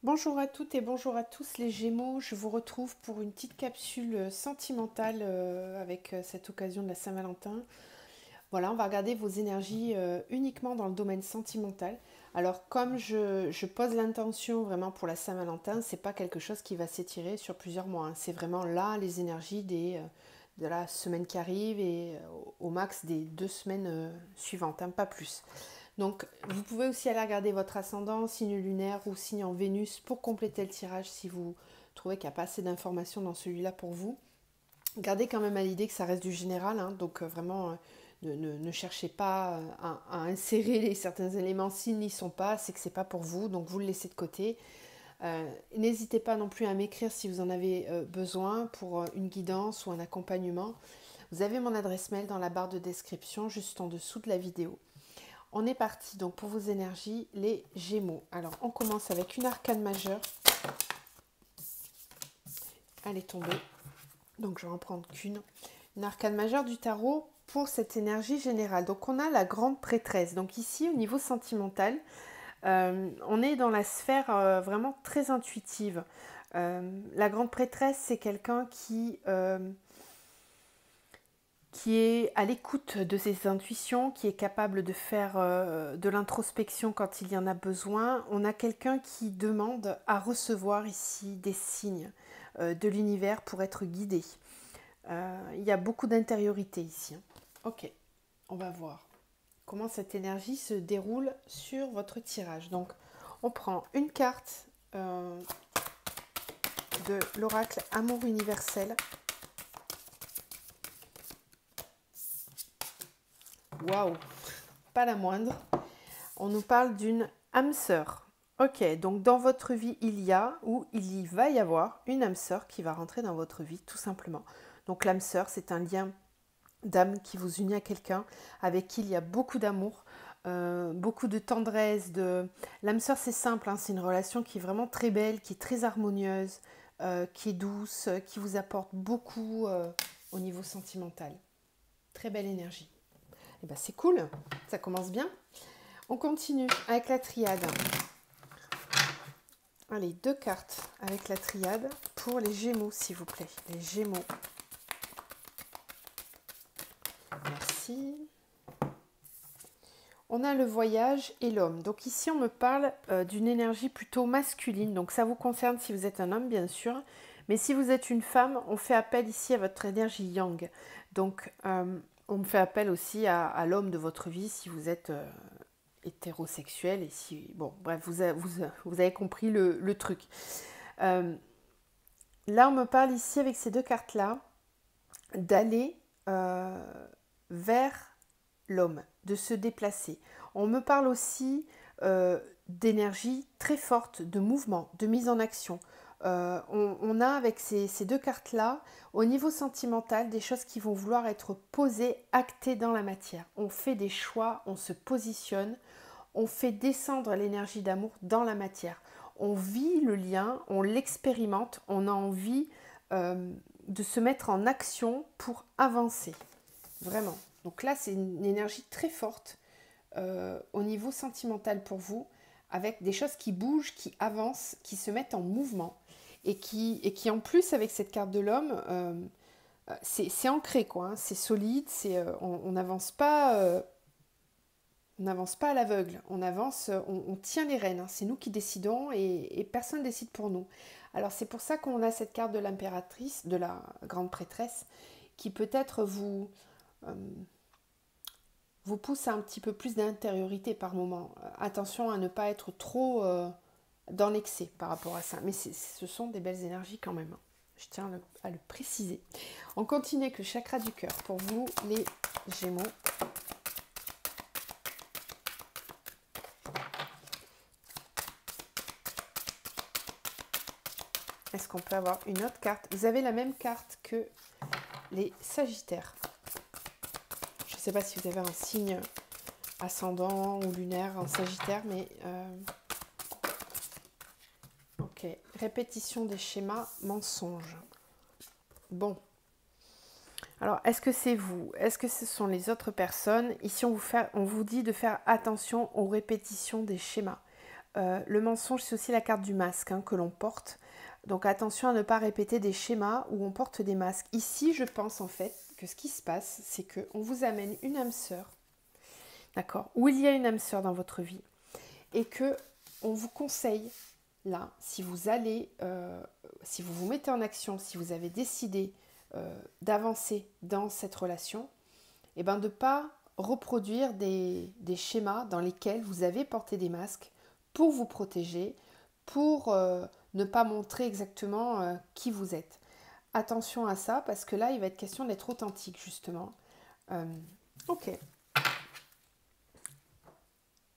Bonjour à toutes et bonjour à tous les Gémeaux, je vous retrouve pour une petite capsule sentimentale avec cette occasion de la Saint-Valentin. Voilà, on va regarder vos énergies uniquement dans le domaine sentimental. Alors comme je pose l'intention vraiment pour la Saint-Valentin, c'est pas quelque chose qui va s'étirer sur plusieurs mois, hein. C'est vraiment là les énergies de la semaine qui arrive et au max des 2 semaines suivantes, hein, pas plus. Donc, vous pouvez aussi aller regarder votre ascendant, signe lunaire ou signe en Vénus pour compléter le tirage si vous trouvez qu'il n'y a pas assez d'informations dans celui-là pour vous. Gardez quand même à l'idée que ça reste du général, hein, donc vraiment ne cherchez pas à insérer certains éléments s'ils n'y sont pas, c'est que c'est pas pour vous, donc vous le laissez de côté. N'hésitez pas non plus à m'écrire si vous en avez besoin pour une guidance ou un accompagnement. Vous avez mon adresse mail dans la barre de description juste en dessous de la vidéo. On est parti donc pour vos énergies, les Gémeaux. Alors on commence avec une arcane majeure. Elle est tombée, donc je vais en prendre qu'une. Une arcane majeure du tarot pour cette énergie générale. Donc on a la grande prêtresse. Donc ici au niveau sentimental, on est dans la sphère vraiment très intuitive. La grande prêtresse, c'est quelqu'un qui est à l'écoute de ses intuitions, qui est capable de faire de l'introspection quand il y en a besoin. On a quelqu'un qui demande à recevoir ici des signes de l'univers pour être guidé. Il y a beaucoup d'intériorité ici. Ok, on va voir comment cette énergie se déroule sur votre tirage. Donc, on prend une carte de l'oracle Amour universel. Waouh, pas la moindre. On nous parle d'une âme sœur. Ok, donc dans votre vie, il y a ou il y va y avoir une âme sœur qui va rentrer dans votre vie, tout simplement. Donc l'âme sœur, c'est un lien d'âme qui vous unit à quelqu'un avec qui il y a beaucoup d'amour, beaucoup de tendresse. L'âme sœur, c'est simple, hein, c'est une relation qui est vraiment très belle, qui est très harmonieuse, qui est douce, qui vous apporte beaucoup au niveau sentimental. Très belle énergie. Et ben c'est cool, ça commence bien. On continue avec la triade. Allez, 2 cartes avec la triade pour les Gémeaux, s'il vous plaît. Les Gémeaux. Merci. On a le voyage et l'homme. Donc ici, on me parle d'une énergie plutôt masculine. Donc ça vous concerne si vous êtes un homme, bien sûr. Mais si vous êtes une femme, on fait appel ici à votre énergie yang. Donc on me fait appel aussi à l'homme de votre vie si vous êtes hétérosexuel. Et si, bon, bref, vous avez compris le truc. Là, on me parle ici avec ces 2 cartes-là d'aller vers l'homme, de se déplacer. On me parle aussi d'énergie très forte, de mouvement, de mise en action. On a avec ces 2 cartes-là, au niveau sentimental, des choses qui vont vouloir être posées, actées dans la matière. On fait des choix, on se positionne, on fait descendre l'énergie d'amour dans la matière. On vit le lien, on l'expérimente, on a envie de se mettre en action pour avancer. Vraiment. Donc là, c'est une énergie très forte au niveau sentimental pour vous, avec des choses qui bougent, qui avancent, qui se mettent en mouvement. Et qui en plus, avec cette carte de l'homme, c'est ancré, quoi, hein, c'est solide, on n'avance pas... on n'avance pas à l'aveugle, on avance, on tient les rênes, hein. C'est nous qui décidons et personne ne décide pour nous. Alors c'est pour ça qu'on a cette carte de l'impératrice, de la grande prêtresse, qui peut-être vous pousse à un petit peu plus d'intériorité par moment. Attention à ne pas être trop dans l'excès par rapport à ça. Mais ce sont des belles énergies quand même, hein. Je tiens à le préciser. On continue avec le chakra du cœur pour vous, les Gémeaux. Est-ce qu'on peut avoir une autre carte? Vous avez la même carte que les Sagittaires. Je ne sais pas si vous avez un signe ascendant ou lunaire en Sagittaire, mais... Ok. Répétition des schémas, mensonges. Bon. Alors, est-ce que c'est vous? Est-ce que ce sont les autres personnes? Ici, on vous dit de faire attention aux répétitions des schémas. Le mensonge, c'est aussi la carte du masque hein, que l'on porte. Donc attention à ne pas répéter des schémas où on porte des masques. Ici, je pense en fait que ce qui se passe, c'est qu'on vous amène une âme sœur, d'accord, où il y a une âme sœur dans votre vie, et que on vous conseille, là, si vous allez, si vous vous mettez en action, si vous avez décidé d'avancer dans cette relation, et ben de ne pas reproduire des schémas dans lesquels vous avez porté des masques pour vous protéger, pour ne pas montrer exactement qui vous êtes. Attention à ça, parce que là, il va être question d'être authentique, justement. Ok.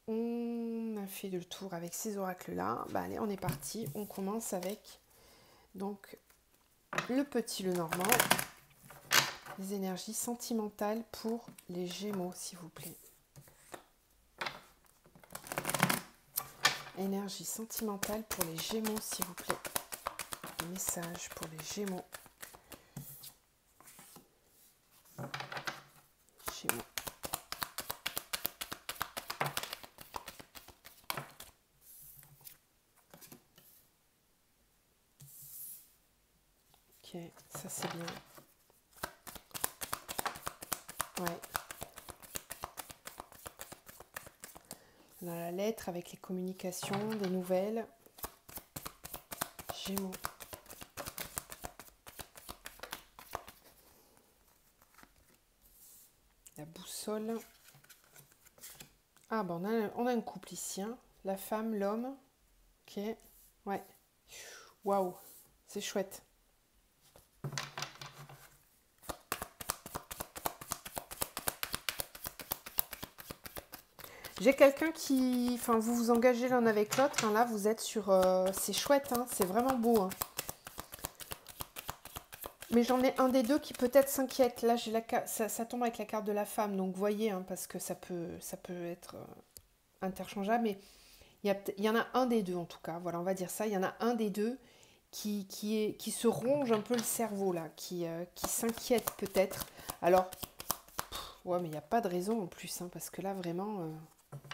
On a fait le tour avec ces oracles-là. Bah, allez, on est parti. On commence avec donc le petit Lenormand. Les énergies sentimentales pour les Gémeaux, s'il vous plaît. Énergie sentimentale pour les Gémeaux, s'il vous plaît. Message pour les Gémeaux. Gémeaux. Ok, ça c'est bien. Ouais. On a la lettre avec les communications, des nouvelles. Gémeaux. La boussole. Ah, ben on a un couple ici. Hein. La femme, l'homme. Ok. Ouais. Waouh. C'est chouette. J'ai quelqu'un qui... Enfin, vous vous engagez l'un avec l'autre. Hein, là, vous êtes sur... c'est chouette. Hein, c'est vraiment beau. Hein. Mais j'en ai un des deux qui peut-être s'inquiète. Là, j'ai ça tombe avec la carte de la femme. Donc, voyez, hein, parce que ça peut être interchangeable. Mais il y en a un des deux, en tout cas. Voilà, on va dire ça. Il y en a un des deux qui se ronge un peu le cerveau, là. Qui s'inquiète peut-être. Alors, ouais, mais il n'y a pas de raison en plus. Hein, parce que là, vraiment,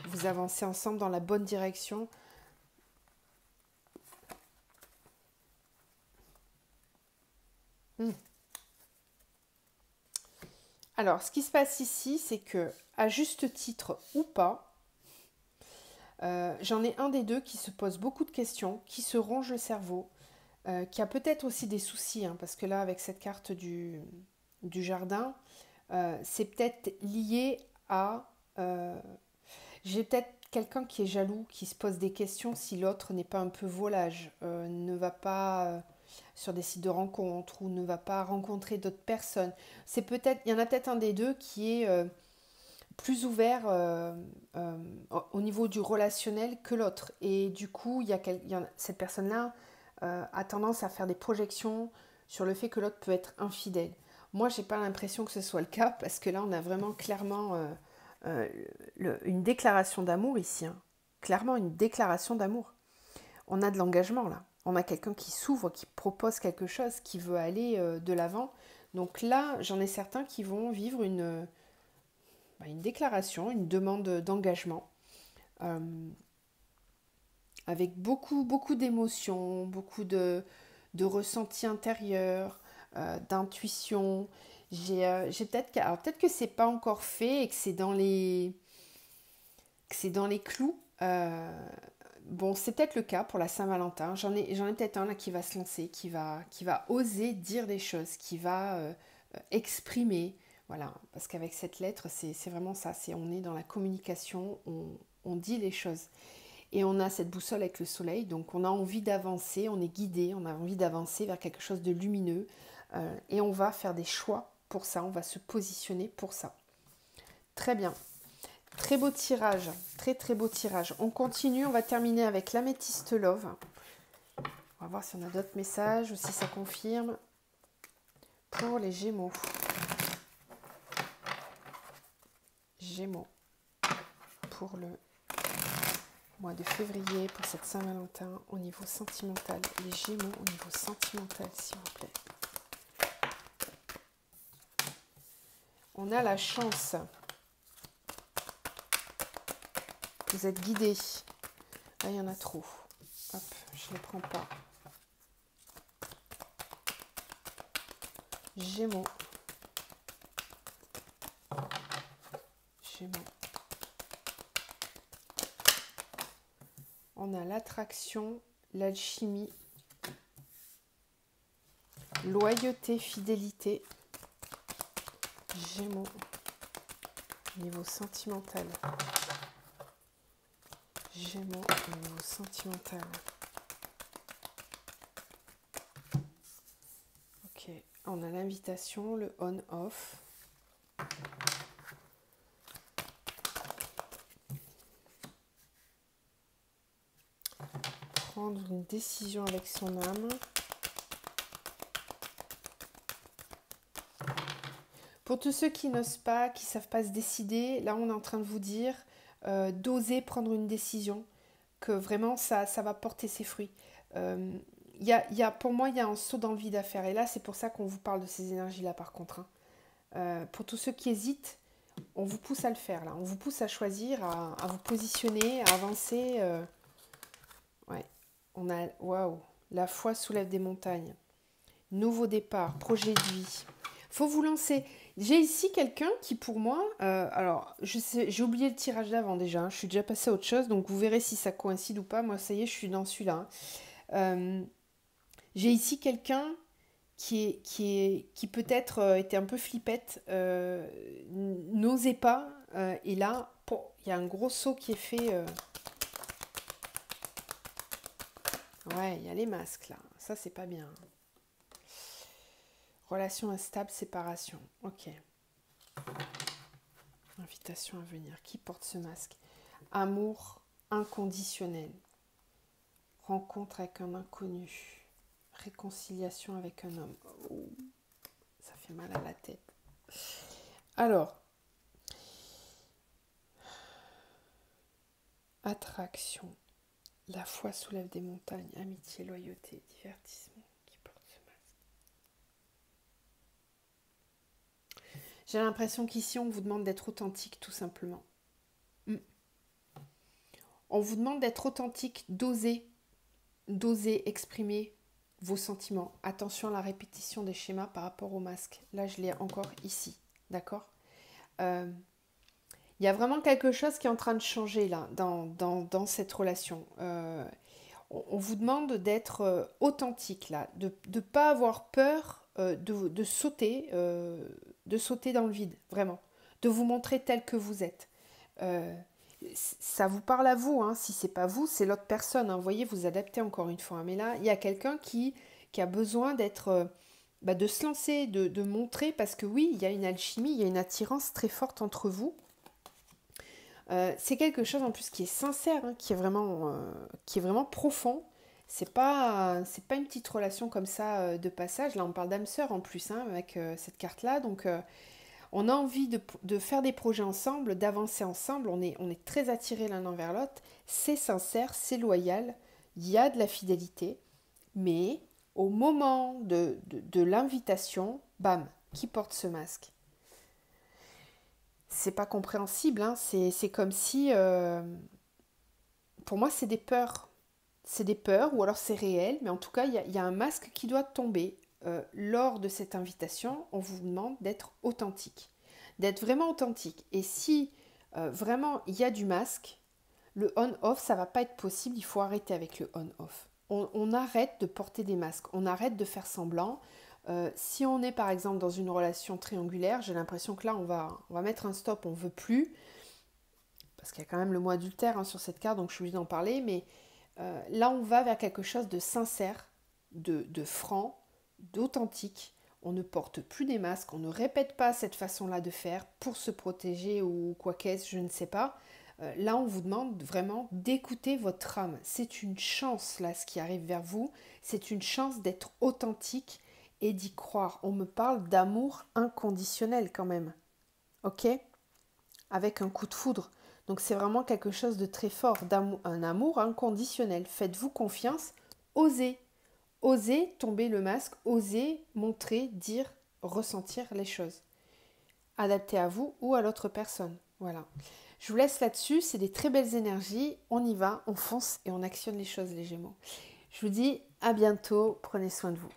vous avancez ensemble dans la bonne direction. Alors, ce qui se passe ici, c'est que, à juste titre ou pas, j'en ai un des deux qui se pose beaucoup de questions, qui se ronge le cerveau, qui a peut-être aussi des soucis, hein, parce que là, avec cette carte du jardin, c'est peut-être lié à... j'ai peut-être quelqu'un qui est jaloux, qui se pose des questions si l'autre n'est pas un peu volage, ne va pas sur des sites de rencontres ou ne va pas rencontrer d'autres personnes. C'est peut-être, il y en a peut-être un des deux qui est plus ouvert au niveau du relationnel que l'autre. Et du coup, cette personne-là a tendance à faire des projections sur le fait que l'autre peut être infidèle. Moi, j'ai pas l'impression que ce soit le cas parce que là, on a vraiment clairement une déclaration d'amour ici. Hein. Clairement, une déclaration d'amour. On a de l'engagement là. On a quelqu'un qui s'ouvre, qui propose quelque chose, qui veut aller de l'avant. Donc là, j'en ai certains qui vont vivre une déclaration, une demande d'engagement, avec beaucoup d'émotions, beaucoup de ressentis intérieurs, d'intuition. J'ai peut-être que c'est pas encore fait et que c'est dans les clous. Bon, c'est peut-être le cas pour la Saint-Valentin. J'en ai peut-être un là qui va se lancer, qui va oser dire des choses, qui va exprimer. Voilà, parce qu'avec cette lettre, c'est vraiment ça. On est dans la communication, on dit les choses. Et on a cette boussole avec le soleil, donc on a envie d'avancer, on est guidé, on a envie d'avancer vers quelque chose de lumineux. Et on va faire des choix pour ça, on va se positionner pour ça. Très bien. Très beau tirage, très beau tirage. On continue, on va terminer avec l'améthyste love. On va voir si on a d'autres messages ou si ça confirme. Pour les Gémeaux. Gémeaux. Pour le mois de février, pour cette Saint-Valentin, au niveau sentimental. Les Gémeaux au niveau sentimental, s'il vous plaît. On a la chance. Vous êtes guidés. Là, il y en a trop. Hop, je ne les prends pas. Gémeaux. Gémeaux. On a l'attraction, l'alchimie, loyauté, fidélité. Gémeaux. Niveau sentimental. Gémeaux au niveau sentimental. Ok, on a l'invitation, le on-off. Prendre une décision avec son âme. Pour tous ceux qui n'osent pas, qui ne savent pas se décider, là on est en train de vous dire d'oser prendre une décision, que vraiment ça va porter ses fruits. Pour moi, il y a un saut dans le vide à faire. Et là, c'est pour ça qu'on vous parle de ces énergies-là par contre. Pour tous ceux qui hésitent, on vous pousse à le faire là. On vous pousse à choisir, à vous positionner, à avancer. Ouais. On a, waouh, la foi soulève des montagnes. Nouveau départ, projet de vie. Faut vous lancer. J'ai ici quelqu'un qui pour moi, alors j'ai oublié le tirage d'avant déjà, hein, je suis déjà passée à autre chose, donc vous verrez si ça coïncide ou pas. Moi ça y est, je suis dans celui-là. J'ai ici quelqu'un qui peut-être était un peu flippette, n'osait pas, et là, il y a un gros saut qui est fait. Ouais, il y a les masques là, ça c'est pas bien. Relation instable, séparation. Ok. Invitation à venir. Qui porte ce masque? Amour inconditionnel. Rencontre avec un inconnu. Réconciliation avec un homme. Oh, ça fait mal à la tête. Alors. Attraction. La foi soulève des montagnes. Amitié, loyauté, divertissement. J'ai l'impression qu'ici, on vous demande d'être authentique, tout simplement. On vous demande d'être authentique, d'oser exprimer vos sentiments. Attention à la répétition des schémas par rapport au masque. Là, je l'ai encore ici, d'accord ? Il y a vraiment quelque chose qui est en train de changer, là, dans cette relation. On vous demande d'être authentique, là, de ne pas avoir peur de sauter dans le vide, vraiment, de vous montrer tel que vous êtes. Ça vous parle à vous, hein. Si c'est pas vous, c'est l'autre personne, hein. Vous voyez, vous adaptez encore une fois. Mais là, il y a quelqu'un qui a besoin d'être, de se lancer, de montrer, parce que oui, il y a une alchimie, il y a une attirance très forte entre vous. C'est quelque chose en plus qui est sincère, hein, qui est vraiment profond. C'est pas une petite relation comme ça de passage. Là, on parle d'âme sœur en plus, hein, avec cette carte-là. Donc, on a envie de faire des projets ensemble, d'avancer ensemble. On est très attirés l'un envers l'autre. C'est sincère, c'est loyal. Il y a de la fidélité. Mais au moment de l'invitation, bam, qui porte ce masque? C'est pas compréhensible, hein. C'est comme si, pour moi, c'est des peurs. C'est des peurs, ou alors c'est réel, mais en tout cas, il y a un masque qui doit tomber. Lors de cette invitation, on vous demande d'être authentique, d'être vraiment authentique. Et si vraiment il y a du masque, le on-off, ça va pas être possible, il faut arrêter avec le on-off. On arrête de porter des masques, on arrête de faire semblant. Si on est par exemple dans une relation triangulaire, j'ai l'impression que là on va mettre un stop, on veut plus, parce qu'il y a quand même le mot adultère, hein, sur cette carte, donc je suis obligée d'en parler, mais là on va vers quelque chose de sincère, de franc, d'authentique. On ne porte plus des masques, on ne répète pas cette façon-là de faire pour se protéger ou quoi qu'est-ce, je ne sais pas. Là, on vous demande vraiment d'écouter votre âme. C'est une chance, là, ce qui arrive vers vous. C'est une chance d'être authentique et d'y croire. On me parle d'amour inconditionnel quand même. Ok ? Avec un coup de foudre. Donc, c'est vraiment quelque chose de très fort, un amour inconditionnel. Faites-vous confiance, osez. Osez tomber le masque, osez montrer, dire, ressentir les choses. Adapté à vous ou à l'autre personne. Voilà. Je vous laisse là-dessus, c'est des très belles énergies. On y va, on fonce et on actionne les choses, les Gémeaux. Je vous dis à bientôt, prenez soin de vous.